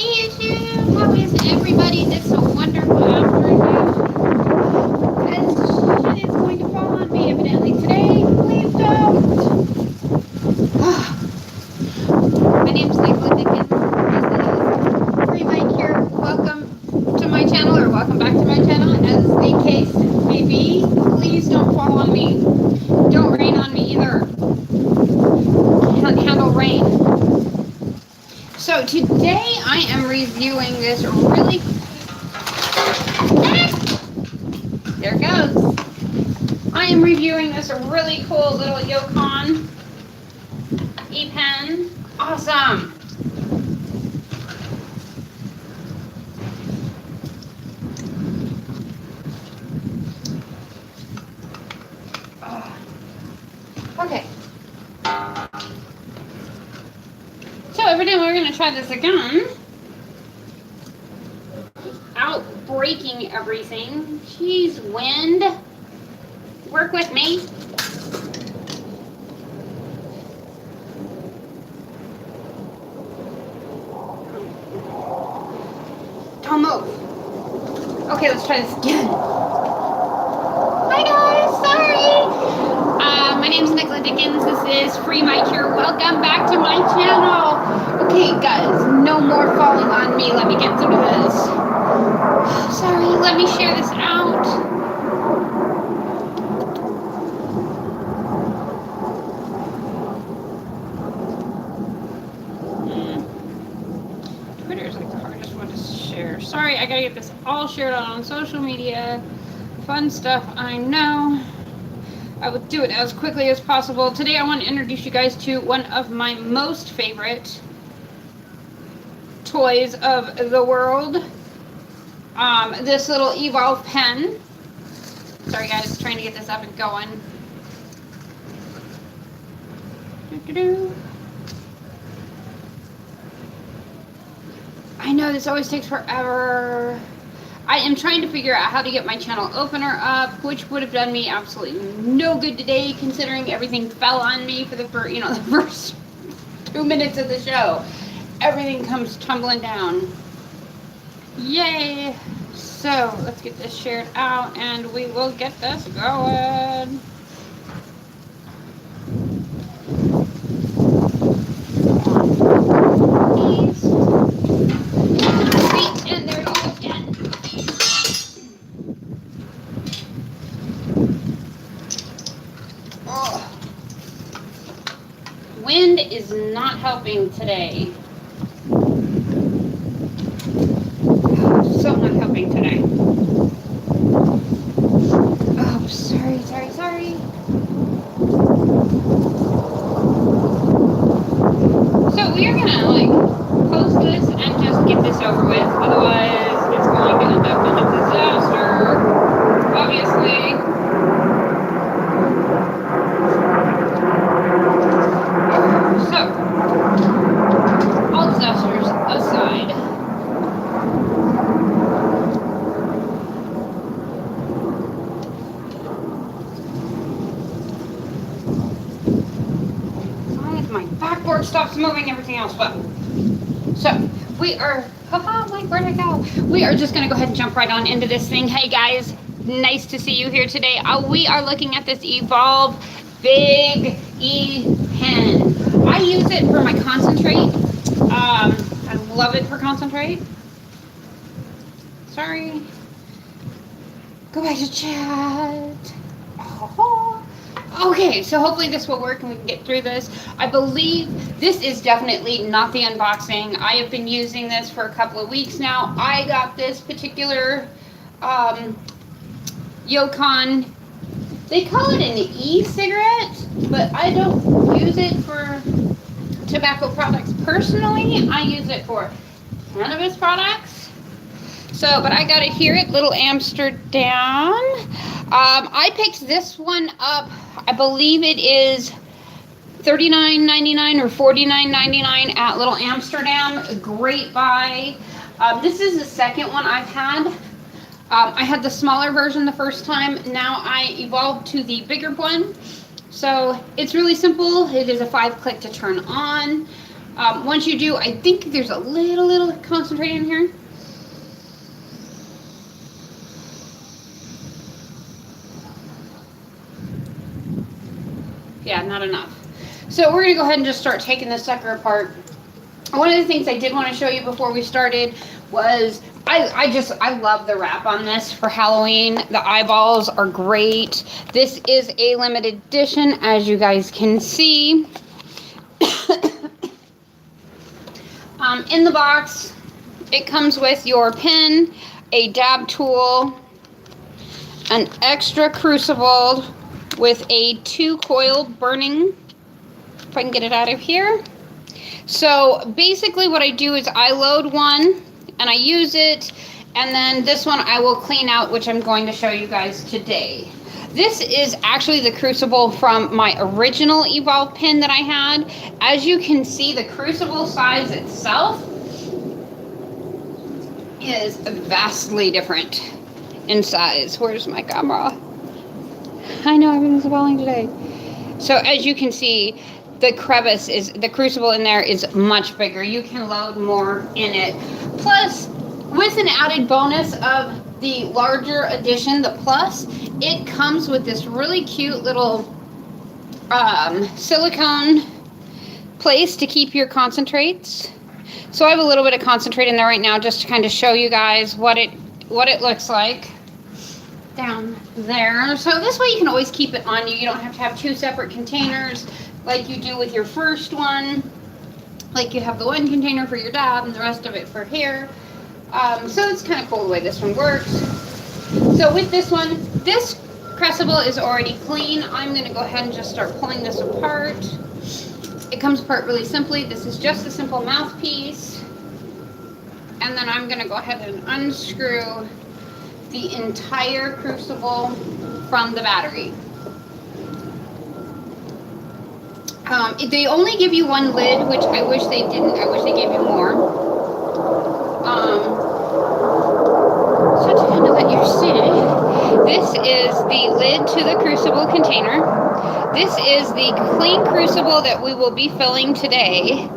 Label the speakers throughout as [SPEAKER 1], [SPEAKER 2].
[SPEAKER 1] Hey YouTube, how is everybody this wonderful afternoon? As shit is going to fall on me evidently today, please don't. My name's Nicola Dickens. This is Free Mike here. Welcome to my channel, or welcome back to my channel, as the case may be. Please don't fall on me. Don't rain on me either. Can't handle rain. So today I am reviewing this really, there it goes. I am reviewing this really cool little Yocan e-pen. Awesome. Okay. So evidently we're going to try this again. Out breaking everything. Jeez, wind. Work with me. Don't move. Okay, let's try this again. Hi guys, sorry. My name's Nicola Dickens. This is Free Mike here. Welcome back to my channel. Okay, guys, no more falling on me. Let me get through this. Sorry, let me share this out. Twitter's like the hardest one to share. Sorry, I gotta get this all shared out on social media. Fun stuff, I know. I would do it as quickly as possible. Today I want to introduce you guys to one of my most favorite toys of the world. This little Elvolve pen. Sorry guys, trying to get this up and going. I know this always takes forever. I am trying to figure out how to get my channel opener up, which would have done me absolutely no good today, considering everything fell on me for the first 2 minutes of the show. Everything comes tumbling down. Yay! So let's get this shared out, and we will get this going. And there it goes again. Oh. Wind is not helping today. So not helping today. Oh, sorry. So we are gonna post this and just get this over with. Otherwise, it's going to end up in a disaster. Obviously. So, all disasters aside. As long as my backboard stops moving, everything else will. So, we are, Mike, where'd I go? We are just going to go ahead and jump right on into this thing. Hey guys, nice to see you here today. We are looking at this Elvolve Big E pen. I use it for my concentrate. I love it for concentrate. Sorry. Go back to chat. Oh. Okay, so hopefully this will work and we can get through this. I believe this is definitely not the unboxing. I have been using this for a couple of weeks now. I got this particular Yocan. They call it an e-cigarette, but I don't use it for tobacco products personally. I use it for cannabis products. So, but I got it here at Little Amsterdam. I picked this one up. I believe it is $39.99 or $49.99 at Little Amsterdam. Great buy. This is the second one I've had. I had the smaller version the first time. Now I evolved to the bigger one. So it's really simple. It is a 5-click to turn on. Once you do, I think there's a little concentrate in here. Yeah, not enough. So we're going to go ahead and just start taking this sucker apart. One of the things I did want to show you before we started was I love the wrap on this for Halloween. The eyeballs are great. This is a limited edition, as you guys can see. In the box, it comes with your pin, a dab tool, an extra crucible with a 2-coil burning, if I can get it out of here. So basically what I do is I load one and I use it, and then this one I will clean out, which I'm going to show you guys today. This is actually the crucible from my original Elvolve pin that I had. As you can see, the crucible size itself is vastly different in size. Where's my camera? I know everything's falling today. So as you can see, the crucible in there is much bigger. You can load more in it. Plus, with an added bonus of the larger edition, the Plus, it comes with this really cute little silicone place to keep your concentrates. So I have a little bit of concentrate in there right now just to kind of show you guys what it looks like down there. So this way you can always keep it on you. You don't have to have 2 separate containers like you do with your first one. Like you have the one container for your dab and the rest of it for hair. So it's kind of cool the way this one works. So with this one, this crucible is already clean. I'm going to go ahead and just start pulling this apart. It comes apart really simply. This is just a simple mouthpiece. And then I'm going to go ahead and unscrew the entire crucible from the battery. They only give you one lid, which I wish they didn't. I wish they gave you more. So to kind of let you see, this is the lid to the crucible container. This is the clean crucible that we will be filling today.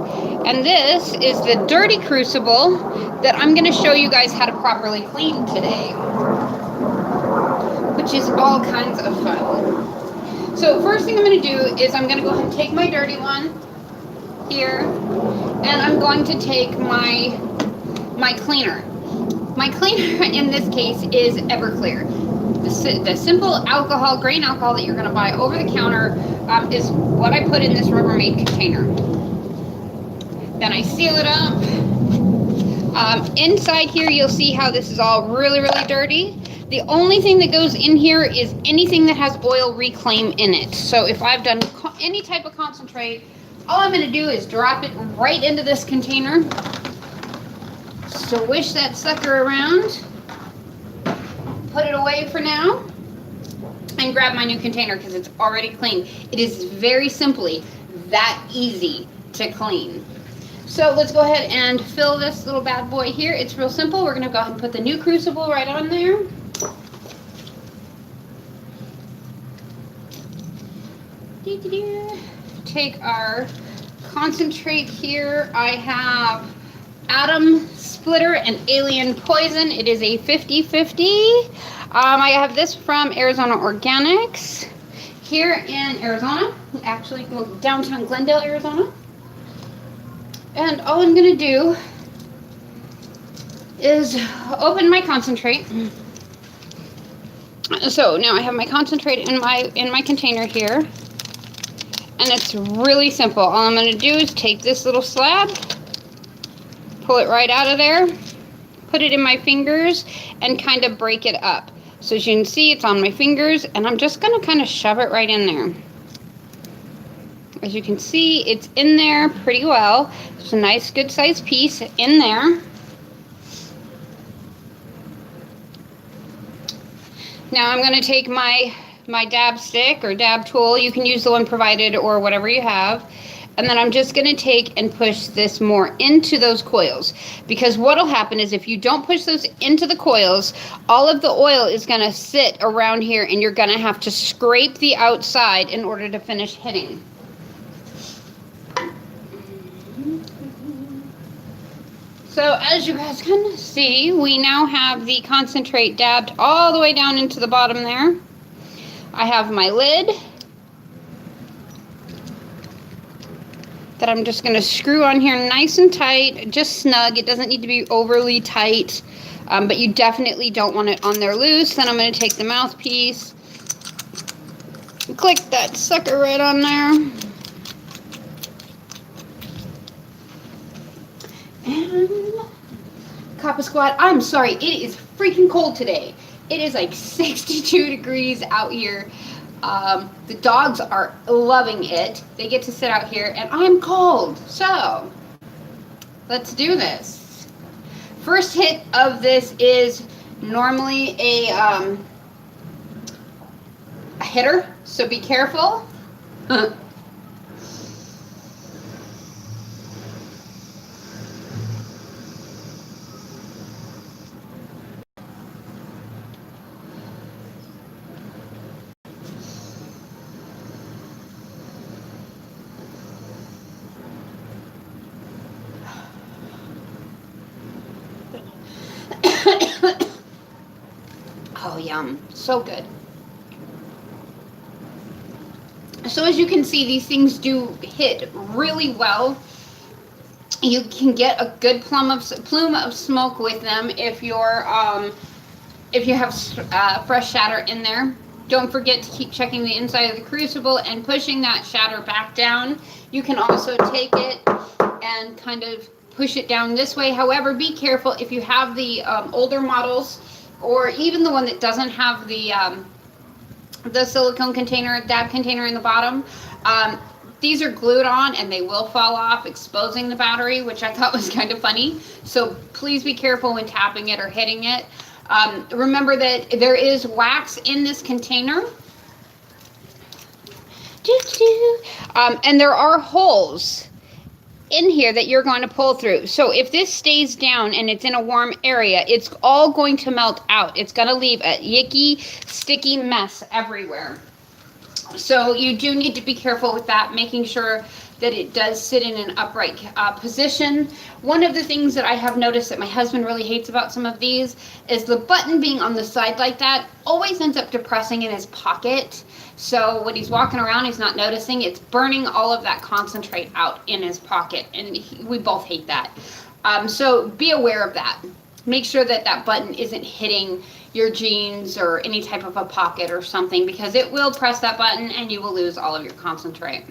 [SPEAKER 1] And this is the dirty crucible that I'm going to show you guys how to properly clean today, which is all kinds of fun. So first thing I'm going to do is I'm going to go ahead and take my dirty one here, and I'm going to take my cleaner. My cleaner in this case is Everclear. The simple alcohol, grain alcohol that you're going to buy over the counter is what I put in this Rubbermaid container. Then I seal it up. Inside here you'll see how this is all really dirty. The only thing that goes in here is anything that has oil reclaim in it. So if I've done any type of concentrate, all I'm going to do is drop it right into this container. Swish that sucker around, put it away for now, and grab my new container because it's already clean. It is very simply that easy to clean. So let's go ahead and fill this little bad boy here. It's real simple. We're going to go ahead and put the new crucible right on there. Take our concentrate here. I have Atom Splitter and Alien Poison. It is a 50-50. I have this from Arizona Organics here in Arizona, actually downtown Glendale, Arizona. And all I'm going to do is open my concentrate. So now I have my concentrate in my container here. And it's really simple. All I'm going to do is take this little slab, pull it right out of there, put it in my fingers, and kind of break it up. So as you can see, it's on my fingers, and I'm just going to kind of shove it right in there. As you can see, it's in there pretty well. It's a nice, good sized piece in there. Now I'm going to take my dab stick or dab tool. You can use the one provided or whatever you have. And then I'm just going to take and push this more into those coils. Because what will happen is if you don't push those into the coils, all of the oil is going to sit around here and you're going to have to scrape the outside in order to finish hitting. So as you guys can see, we now have the concentrate dabbed all the way down into the bottom there. I have my lid that I'm just going to screw on here nice and tight, just snug. It doesn't need to be overly tight, but you definitely don't want it on there loose. Then I'm going to take the mouthpiece, click that sucker right on there. And Kappa Squad, I'm sorry, it is freaking cold today. It is like 62 degrees out here. The dogs are loving it. They get to sit out here, and I'm cold. So, let's do this. First hit of this is normally a hitter, so be careful. Oh, yum. So good. So as you can see, these things do hit really well. You can get a good plume of smoke with them if you have fresh shatter in there. Don't forget to keep checking the inside of the crucible and pushing that shatter back down. You can also take it and kind of push it down this way. However, be careful if you have the older models, or even the one that doesn't have the silicone container, dab container in the bottom. These are glued on and they will fall off, exposing the battery, which I thought was kind of funny. So please be careful when tapping it or hitting it. Remember that there is wax in this container. And there are holes in here that you're going to pull through. So if this stays down and it's in a warm area, it's all going to melt out. It's going to leave a yicky, sticky mess everywhere. So you do need to be careful with that, making sure that it does sit in an upright position. One of the things that I have noticed that my husband really hates about some of these is the button being on the side like that always ends up depressing in his pocket. So when he's walking around, he's not noticing. It's burning all of that concentrate out in his pocket, and we both hate that. So be aware of that. Make sure that that button isn't hitting your jeans or any type of a pocket or something, because it will press that button and you will lose all of your concentrate.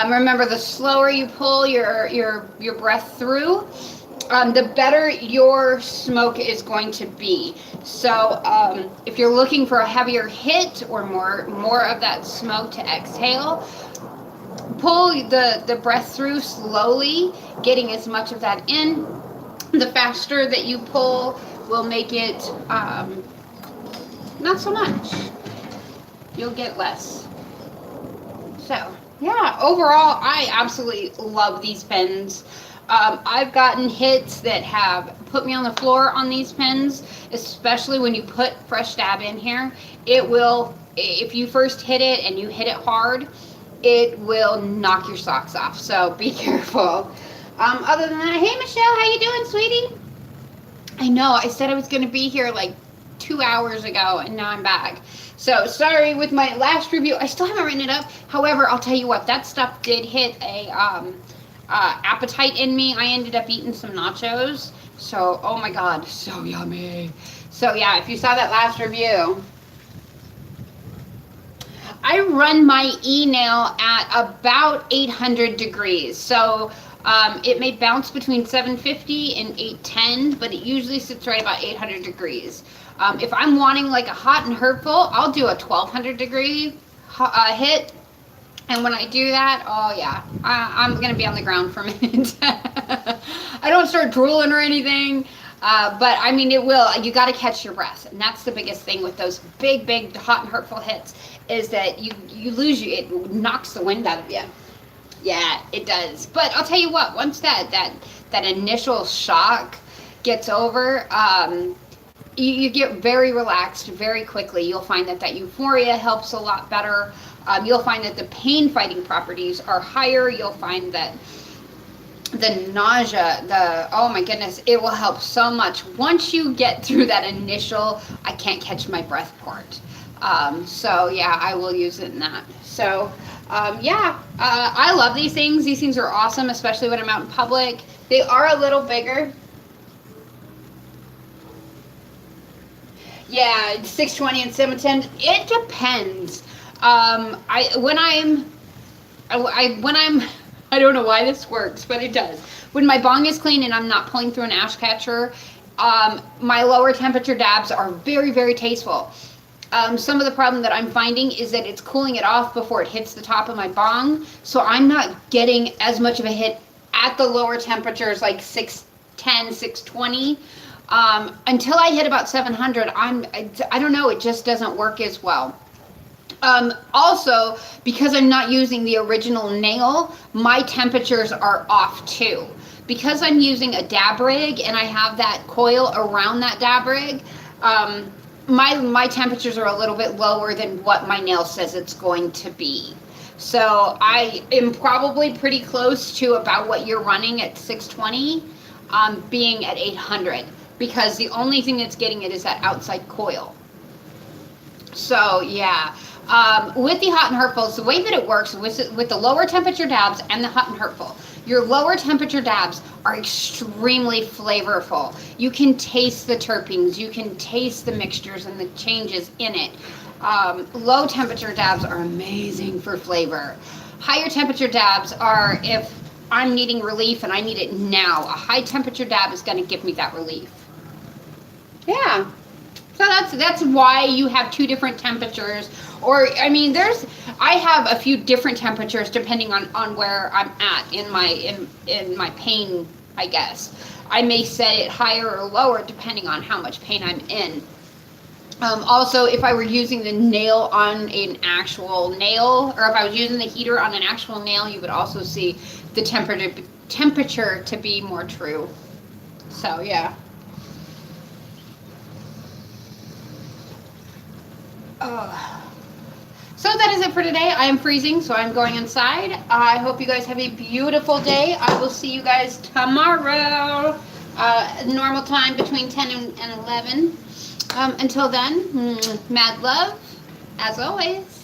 [SPEAKER 1] Remember, the slower you pull your breath through, the better your smoke is going to be. So if you're looking for a heavier hit or more of that smoke to exhale, pull the breath through slowly, getting as much of that in. The faster that you pull will make it not so much. You'll get less. So yeah, overall, I absolutely love these pens. I've gotten hits that have put me on the floor on these pens, especially when you put fresh dab in here. It will, if you first hit it and you hit it hard, it will knock your socks off. So be careful. Other than that, hey Michelle, how you doing, sweetie? I know, I said I was going to be here like 2 hours ago, and now I'm back. So sorry with my last review. I still haven't written it up. However, I'll tell you what, that stuff did hit a appetite in me. I ended up eating some nachos. So, oh my God, so yummy. So yeah, if you saw that last review, I run my e-nail at about 800 degrees. So it may bounce between 750 and 810, but it usually sits right about 800 degrees. If I'm wanting like a hot and hurtful, I'll do a 1200 degree hit. And when I do that, oh yeah, I'm going to be on the ground for a minute. I don't start drooling or anything, but I mean, it will. You got to catch your breath. And that's the biggest thing with those big hot and hurtful hits, is that you lose you. It knocks the wind out of you. Yeah, it does. But I'll tell you what, once that initial shock gets over, you get very relaxed very quickly. You'll find that euphoria helps a lot better. You'll find that the pain fighting properties are higher. You'll find that the nausea, oh my goodness, it will help so much once you get through that initial I can't catch my breath part. So yeah, I will use it in that. So yeah, I love these things. These things are awesome, especially when I'm out in public. They are a little bigger. Yeah, it's 620 and 710. It depends. I don't know why this works, but it does. When my bong is clean and I'm not pulling through an ash catcher, my lower temperature dabs are very, very tasteful. Some of the problem that I'm finding is that it's cooling it off before it hits the top of my bong, so I'm not getting as much of a hit at the lower temperatures, like 610, 620. Until I hit about 700, I don't know, it just doesn't work as well. Also, because I'm not using the original nail, my temperatures are off too. Because I'm using a dab rig and I have that coil around that dab rig, my temperatures are a little bit lower than what my nail says it's going to be. So I am probably pretty close to about what you're running at 620, being at 800, because the only thing that's getting it is that outside coil. So yeah, with the hot and hurtfuls, the way that it works with the lower temperature dabs and the hot and hurtful, your lower temperature dabs are extremely flavorful. You can taste the terpenes, you can taste the mixtures and the changes in it. Low temperature dabs are amazing for flavor. Higher temperature dabs are if I'm needing relief and I need it now. A high temperature dab is going to give me that relief. Yeah. So that's why you have two different temperatures. Or, I mean, I have a few different temperatures depending on where I'm at in my pain, I guess. I may set it higher or lower depending on how much pain I'm in. Also, if I were using the nail on an actual nail, or if I was using the heater on an actual nail, you would also see the temperature to be more true. So, yeah. So that is it for today. I am freezing, so I'm going inside. I hope you guys have a beautiful day. I will see you guys tomorrow. Normal time between 10 and 11. Until then, mad love, as always.